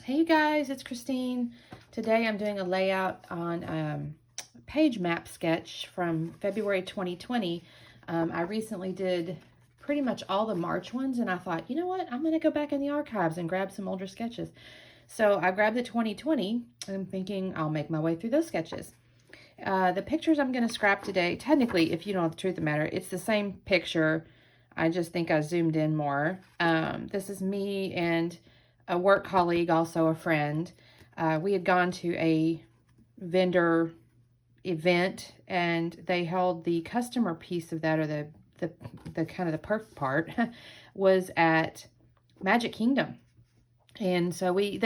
Hey you guys, it's Christine. Today I'm doing a layout on a page map sketch from February 2020. I recently did pretty much all the March ones, and I thought, you know what, I'm going to go back in the archives and grab some older sketches. So I grabbed the 2020, and I'm thinking I'll make my way through those sketches. The pictures I'm going to scrap today, technically, if you don't know the truth of the matter, it's the same picture. I just think I zoomed in more. This is me and a work colleague, also a friend. We had gone to a vendor event, and they held the customer piece of that, or the kind of the perk part was at Magic Kingdom. And so they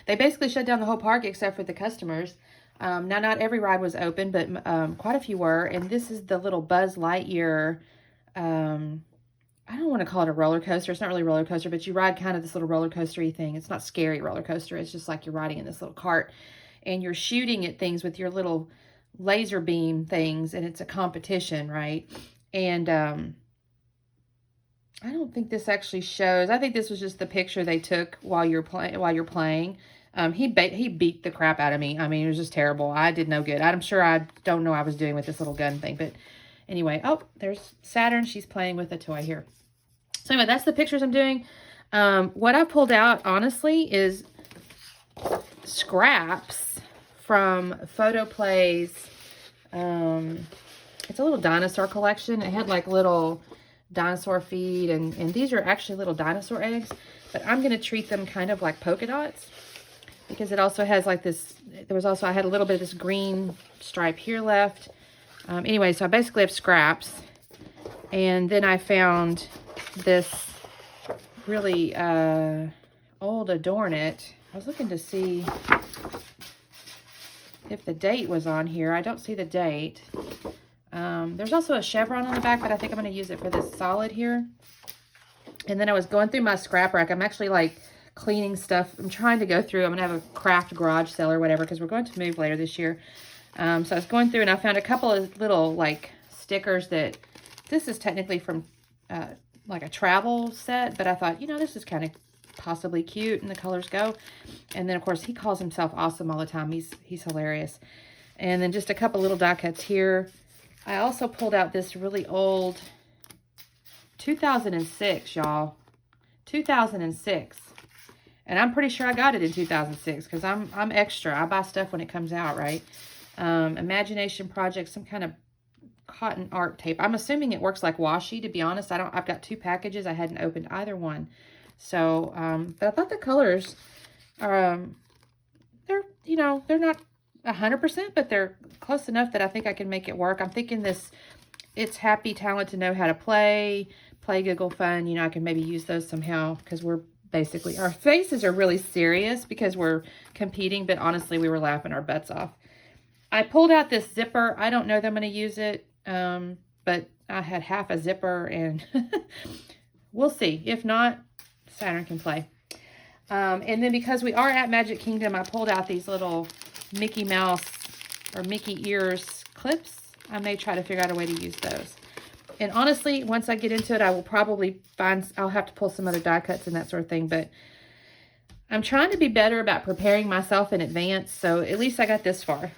basically shut down the whole park except for the customers. Now, not every ride was open, but quite a few were. And this is the little Buzz Lightyear, I don't want to call it a roller coaster. It's not really a roller coaster, but you ride kind of this little roller coaster-y thing. It's not scary roller coaster. It's just like you're riding in this little cart, and you're shooting at things with your little laser beam things, and it's a competition, right? And I don't think this actually shows. I think this was just the picture they took while you're playing. He beat the crap out of me. I mean, it was just terrible. I did no good. I'm sure I don't know what I was doing with this little gun thing, but anyway. Oh, there's Saturn. She's playing with a toy here. So anyway, that's the pictures I'm doing. What I pulled out, honestly, is scraps from Photoplay's. It's a little dinosaur collection. It had like little dinosaur feed, and these are actually little dinosaur eggs, but I'm going to treat them kind of like polka dots, because it also has like this, I had a little bit of this green stripe here left. Anyway, so I basically have scraps, and then I found this really old Adorn It. I was looking to see if the date was on here. I don't see the date. There's also a chevron on the back, but I think I'm going to use it for this solid here. And then I was going through my scrap rack. I'm actually like cleaning stuff. I'm trying to go through. I'm going to have a craft garage sale or whatever, because we're going to move later this year. So I was going through, and I found a couple of little like stickers that this is technically from like a travel set, but I thought, you know, this is kind of possibly cute, and the colors go. And then of course he calls himself awesome all the time. He's hilarious. And then just a couple little die cuts here. I also pulled out this really old 2006, y'all. 2006. And I'm pretty sure I got it in 2006, because I'm extra. I buy stuff when it comes out, right? Imagination Project, some kind of cotton art tape. I'm assuming it works like washi, to be honest. I've got 2 packages. I hadn't opened either one. So, but I thought the colors are, they're, you know, they're not 100%, but they're close enough that I think I can make it work. I'm thinking this, it's happy talent to know how to play, giggle, fun. You know, I can maybe use those somehow, because we're basically, our faces are really serious because we're competing, but honestly, we were laughing our butts off. I pulled out this zipper. I don't know that I'm going to use it, but I had half a zipper, and we'll see. If not, Saturn can play. And then because we are at Magic Kingdom, I pulled out these little Mickey Mouse or Mickey ears clips. I may try to figure out a way to use those. And honestly, once I get into it, I will probably I'll have to pull some other die cuts and that sort of thing, but I'm trying to be better about preparing myself in advance, so at least I got this far.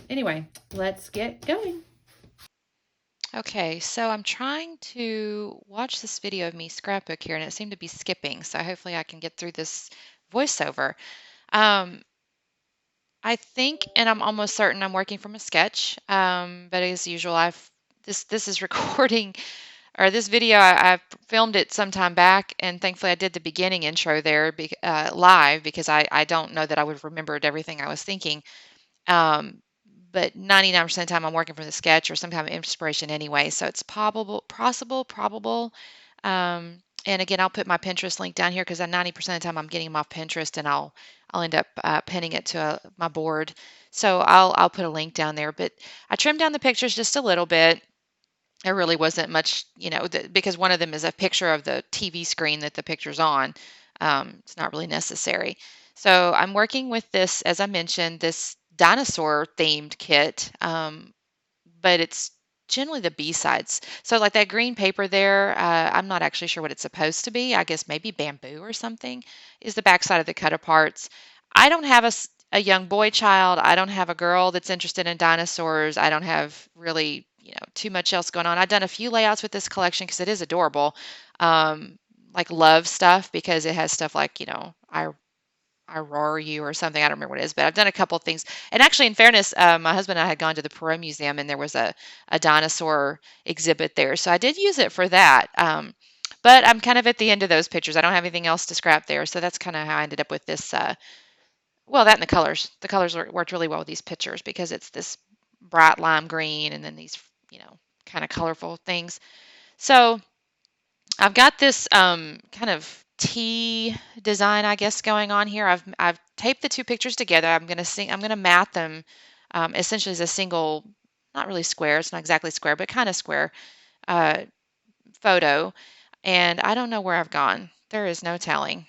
Anyway, let's get going. Okay, so I'm trying to watch this video of me scrapbook here, and it seemed to be skipping, so hopefully I can get through this voiceover. I think, and I'm almost certain I'm working from a sketch, but as usual, this is recording, or this video, I filmed it some time back, and thankfully I did the beginning intro there live, because I don't know that I would have remembered everything I was thinking. But 99% of the time I'm working from the sketch or some kind of inspiration anyway, so it's probable. And again, I'll put my Pinterest link down here, because 90% of the time I'm getting them off Pinterest, and I'll end up pinning it to my board. So I'll put a link down there. But I trimmed down the pictures just a little bit. There really wasn't much, you know, because one of them is a picture of the TV screen that the picture's on. It's not really necessary. So I'm working with this, as I mentioned, this dinosaur themed kit, but it's generally the B-sides. So like that green paper there, I'm not actually sure what it's supposed to be. I guess maybe bamboo or something is the backside of the cut aparts. I don't have a young boy child. I don't have a girl that's interested in dinosaurs. I don't have really, too much else going on. I've done a few layouts with this collection because it is adorable. Like love stuff because it has stuff like, I roar you or something. I don't remember what it is, but I've done a couple of things. And actually, in fairness, my husband and I had gone to the Perot Museum, and there was a dinosaur exhibit there, so I did use it for that. But I'm kind of at the end of those pictures. I don't have anything else to scrap there, so that's kind of how I ended up with this. Well, that and the colors. The colors worked really well with these pictures because it's this bright lime green, and then these, kind of colorful things. So I've got this kind of T design, I guess, going on here. I've taped the two pictures together. I'm gonna mat them essentially as a single, not really square. It's not exactly square, but kind of square uh, photo. And I don't know where I've gone. There is no telling.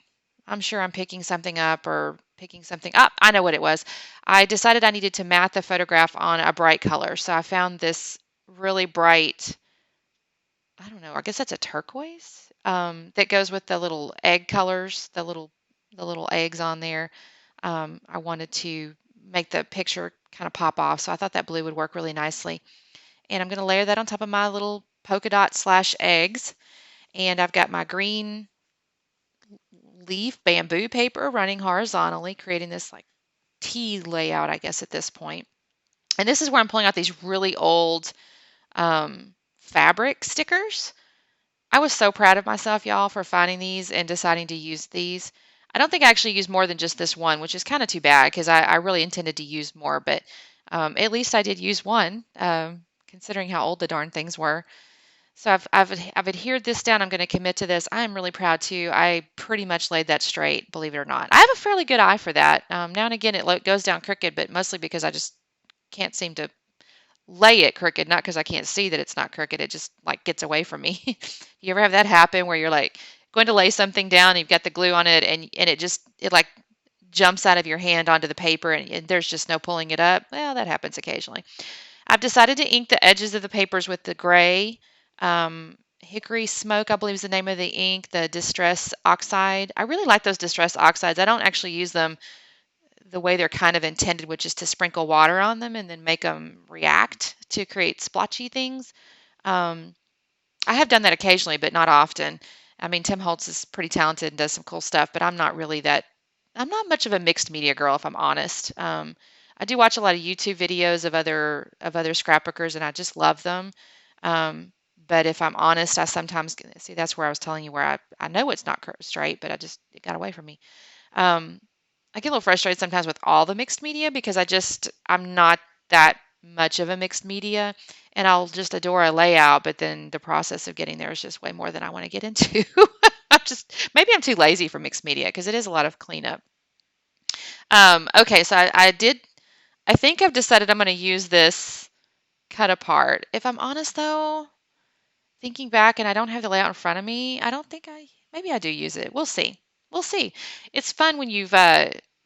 I'm sure I'm picking something up or picking something up. I know what it was. I decided I needed to mat the photograph on a bright color, so I found this really bright. I don't know. I guess that's a turquoise that goes with the little egg colors, the little eggs on there. I wanted to make the picture kind of pop off, so I thought that blue would work really nicely. And I'm going to layer that on top of my little polka dot slash eggs. And I've got my green leaf bamboo paper running horizontally, creating this like T layout, I guess, at this point. And this is where I'm pulling out these really old fabric stickers. I was so proud of myself, y'all, for finding these and deciding to use these. I don't think I actually used more than just this one, which is kind of too bad because I really intended to use more, but at least I did use one, considering how old the darn things were. So I've adhered this down. I'm going to commit to this. I am really proud too. I pretty much laid that straight, believe it or not. I have a fairly good eye for that. Now and again, it goes down crooked, but mostly because I just can't seem to lay it crooked, not because I can't see that it's not crooked. It just like gets away from me. You ever have that happen where you're like going to lay something down, and you've got the glue on it, and it like jumps out of your hand onto the paper, and there's just no pulling it up? Well, that happens occasionally. I've decided to ink the edges of the papers with the gray. Hickory Smoke, I believe, is the name of the ink, the Distress Oxide. I really like those Distress Oxides. I don't actually use them the way they're kind of intended, which is to sprinkle water on them and then make them react to create splotchy things. Um, I have done that occasionally, but not often. I mean, Tim Holtz is pretty talented and does some cool stuff, but I'm not really that. I'm not much of a mixed media girl, if I'm honest. I do watch a lot of YouTube videos of other scrapbookers, and I just love them. Um, but if I'm honest, I sometimes see that's where I was telling you where I know it's not straight, but it got away from me. Um, I get a little frustrated sometimes with all the mixed media because I'm not that much of a mixed media, and I'll just adore a layout, but then the process of getting there is just way more than I want to get into. Maybe I'm too lazy for mixed media because it is a lot of cleanup. Okay, so I think I've decided I'm going to use this cut apart. If I'm honest though, thinking back and I don't have the layout in front of me, I don't think maybe I do use it. We'll see. We'll see. It's fun when you've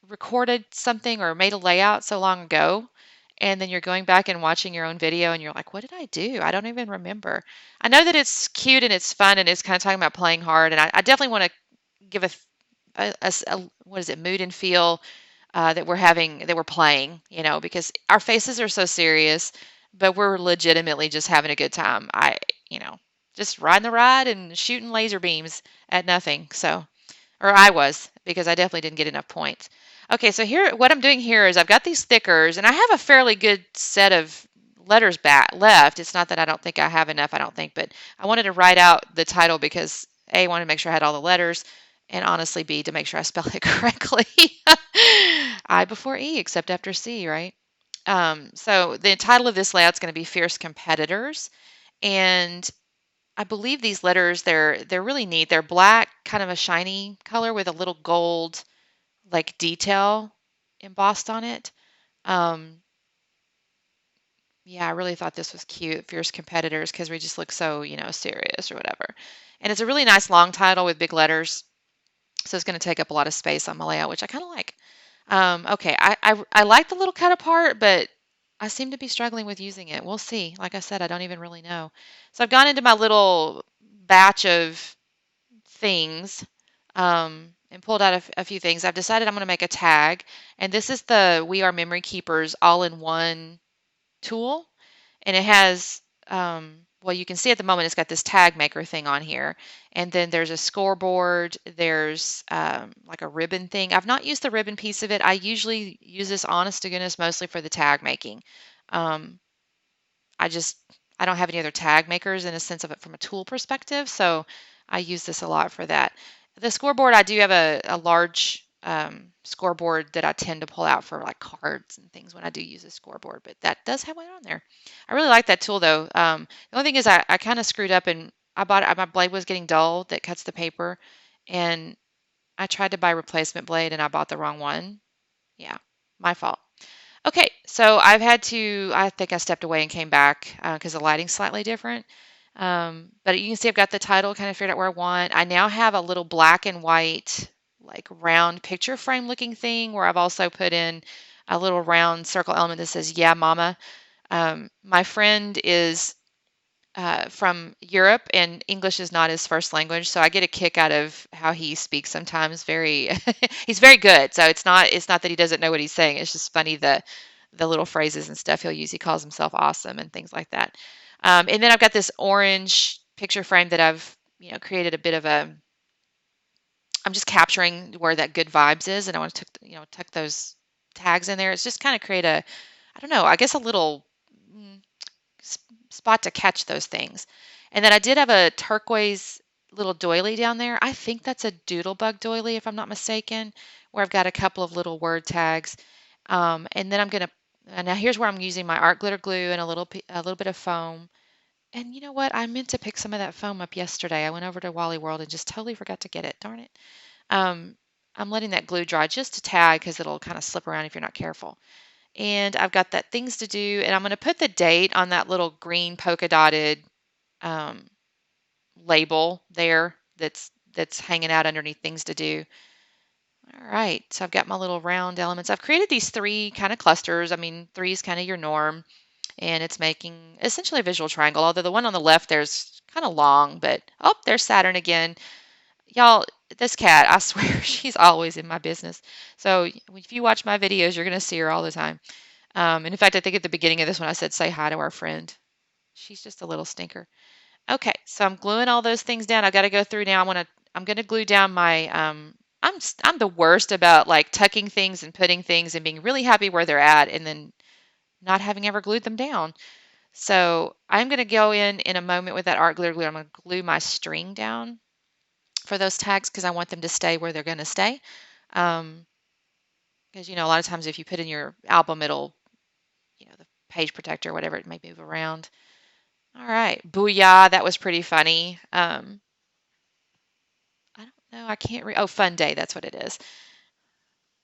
recorded something or made a layout so long ago, and then you're going back and watching your own video and you're like, what did I do? I don't even remember. I know that it's cute and it's fun and it's kind of talking about playing hard, and I definitely want to give what is it, mood and feel that we're playing, because our faces are so serious, but we're legitimately just having a good time. You know, just riding the ride and shooting laser beams at nothing. So, or I was, because I definitely didn't get enough points. Okay, so here, what I'm doing here is I've got these stickers, and I have a fairly good set of letters back left. It's not that I don't think I have enough, I don't think, but I wanted to write out the title because A, I wanted to make sure I had all the letters, and honestly, B, to make sure I spell it correctly. I before E, except after C, right? So the title of this layout is going to be Fierce Competitors, and I believe these letters, they're really neat. They're black, kind of a shiny color with a little gold like detail embossed on it. Um, yeah, I really thought this was cute, Fierce Competitors, because we just look so, serious or whatever. And it's a really nice long title with big letters, so it's going to take up a lot of space on my layout, which I kind of like. Okay, I like the little cut apart, but I seem to be struggling with using it. We'll see. Like I said, I don't even really know. So I've gone into my little batch of things and pulled out a few things. I've decided I'm going to make a tag, and this is the We Are Memory Keepers all-in-one tool, and it has well, you can see at the moment it's got this tag maker thing on here, and then there's a scoreboard, there's like a ribbon thing. I've not used the ribbon piece of it. I usually use this, honest to goodness, mostly for the tag making. um, I just I don't have any other tag makers in a sense of it from a tool perspective, so I use this a lot for that. The scoreboard, I do have a large scoreboard that I tend to pull out for like cards and things when I do use a scoreboard, but that does have one on there. I really like that tool though. The only thing is I kind of screwed up, and I bought it, my blade was getting dull that cuts the paper, and I tried to buy a replacement blade and I bought the wrong one. Yeah, my fault. Okay, so I think I stepped away and came back because the lighting's slightly different. But you can see I've got the title kind of figured out where I want. I now have a little black and white, like round picture frame looking thing where I've also put in a little round circle element that says, "Yeah, Mama." My friend is from Europe, and English is not his first language, so I get a kick out of how he speaks sometimes. Very, he's very good. So it's not that he doesn't know what he's saying. It's just funny the little phrases and stuff he'll use. He calls himself awesome and things like that. And then I've got this orange picture frame that I've created a bit of a. I'm just capturing where that good vibes is, and I want to tuck those tags in there. It's just kind of create a, I don't know, I guess a little. Spot to catch those things. And then I did have a turquoise little doily down there. I think that's a doodlebug doily, if I'm not mistaken, where I've got a couple of little word tags. And then I'm going to, now here's where I'm using my art glitter glue and a little bit of foam. And you know what? I meant to pick some of that foam up yesterday. I went over to Wally World and just totally forgot to get it. Darn it. Um, I'm letting that glue dry just a tad because it'll kind of slip around if you're not careful. And I've got that things to do, and I'm going to put the date on that little green polka dotted um, label there that's hanging out underneath things to do. All right, so I've got my little round elements. I've created these three kind of clusters. I mean, three is kind of your norm, and it's making essentially a visual triangle, although the one on the left there's kind of long, but oh, there's Saturn again. Y'all, this cat, I swear, she's always in my business. So if you watch my videos, you're going to see her all the time. And in fact, I think at the beginning of this one, I said, say hi to our friend. She's just a little stinker. Okay, so I'm gluing all those things down. I got to go through now. I'm gonna glue down my I'm the worst about like tucking things and putting things and being really happy where they're at and then not having ever glued them down. So I'm gonna go in a moment with that art glitter glue. I'm gonna glue my string down for those tags because I want them to stay where they're gonna stay. Um, because a lot of times if you put in your album, it'll the page protector or whatever, it may move around. All right, booyah! That was pretty funny. I don't know. I can't read. Oh, Fun Day. That's what it is.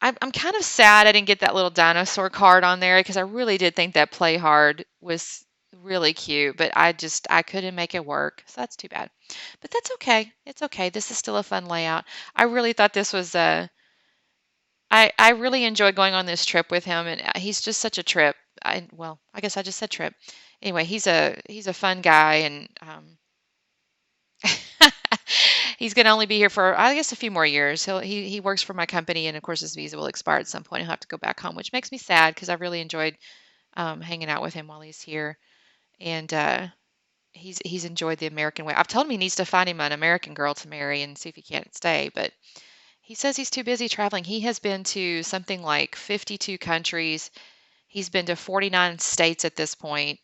I'm kind of sad I didn't get that little dinosaur card on there because I really did think that play hard was really cute, but I couldn't make it work. So that's too bad. But that's okay. It's okay. This is still a fun layout. I really thought this was I really enjoyed going on this trip with him, and he's just such a trip. I guess I just said trip. Anyway, he's a fun guy, and he's going to only be here for, I guess, a few more years. He works for my company, and of course, his visa will expire at some point. He'll have to go back home, which makes me sad because I really enjoyed hanging out with him while he's here, and he's enjoyed the American way. I've told him he needs to find him an American girl to marry and see if he can't stay, but he says he's too busy traveling. He has been to something like 52 countries. He's been to 49 states at this point.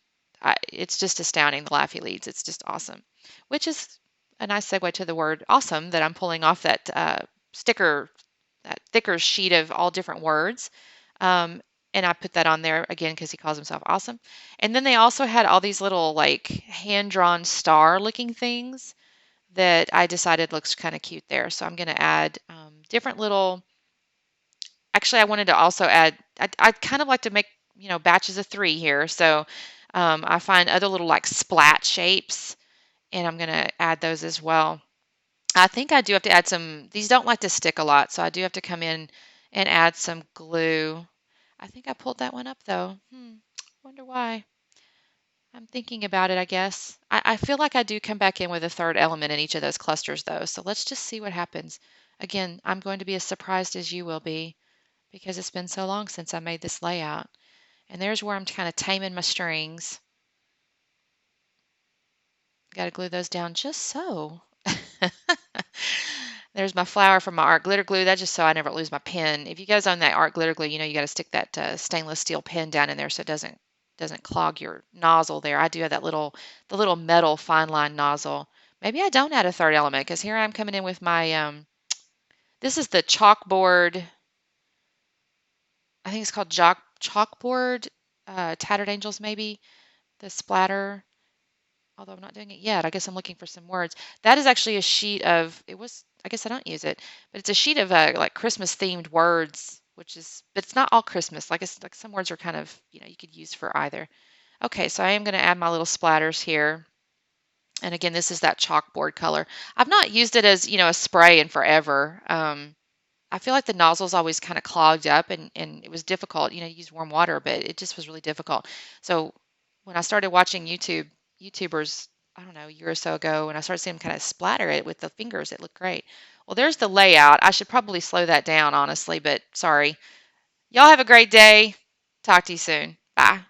It's just astounding the life he leads. It's just awesome, which is a nice segue to the word awesome that I'm pulling off that sticker, that thicker sheet of all different words. Um, and I put that on there again because he calls himself awesome. And then they also had all these little like hand-drawn star looking things that I decided looks kind of cute there. So I'm going to add different little. Actually, I wanted to also add. I'd kind of like to make batches of 3 here. So I find other little like splat shapes, and I'm going to add those as well. I think I do have to add some. These don't like to stick a lot, so I do have to come in and add some glue. I think I pulled that one up though. Wonder why. I'm thinking about it, I guess. I feel like I do come back in with a third element in each of those clusters, though. So let's just see what happens. Again, I'm going to be as surprised as you will be because it's been so long since I made this layout. And there's where I'm kind of taming my strings. Got to glue those down just so. There's my flower from my art glitter glue. That's just so I never lose my pen. If you guys own that art glitter glue, you know you got to stick that stainless steel pen down in there so it doesn't clog your nozzle there. I do have the little metal fine line nozzle. Maybe I don't add a third element because here I'm coming in with my this is the chalkboard. I think it's called chalkboard Tattered Angels maybe the splatter. Although I'm not doing it yet. I guess I'm looking for some words. That is actually a sheet of, it was, I guess I don't use it, but it's a sheet of like Christmas themed words, which is, but it's not all Christmas. Like it's like some words are kind of, you could use for either. Okay, so I am going to add my little splatters here. And again, this is that chalkboard color. I've not used it as, a spray in forever. I feel like the nozzle's always kind of clogged up and it was difficult, to use warm water, but it just was really difficult. So when I started watching YouTubers, I don't know, a year or so ago, when I started seeing them kind of splatter it with the fingers, it looked great. Well, there's the layout. I should probably slow that down, honestly, but sorry. Y'all have a great day. Talk to you soon. Bye.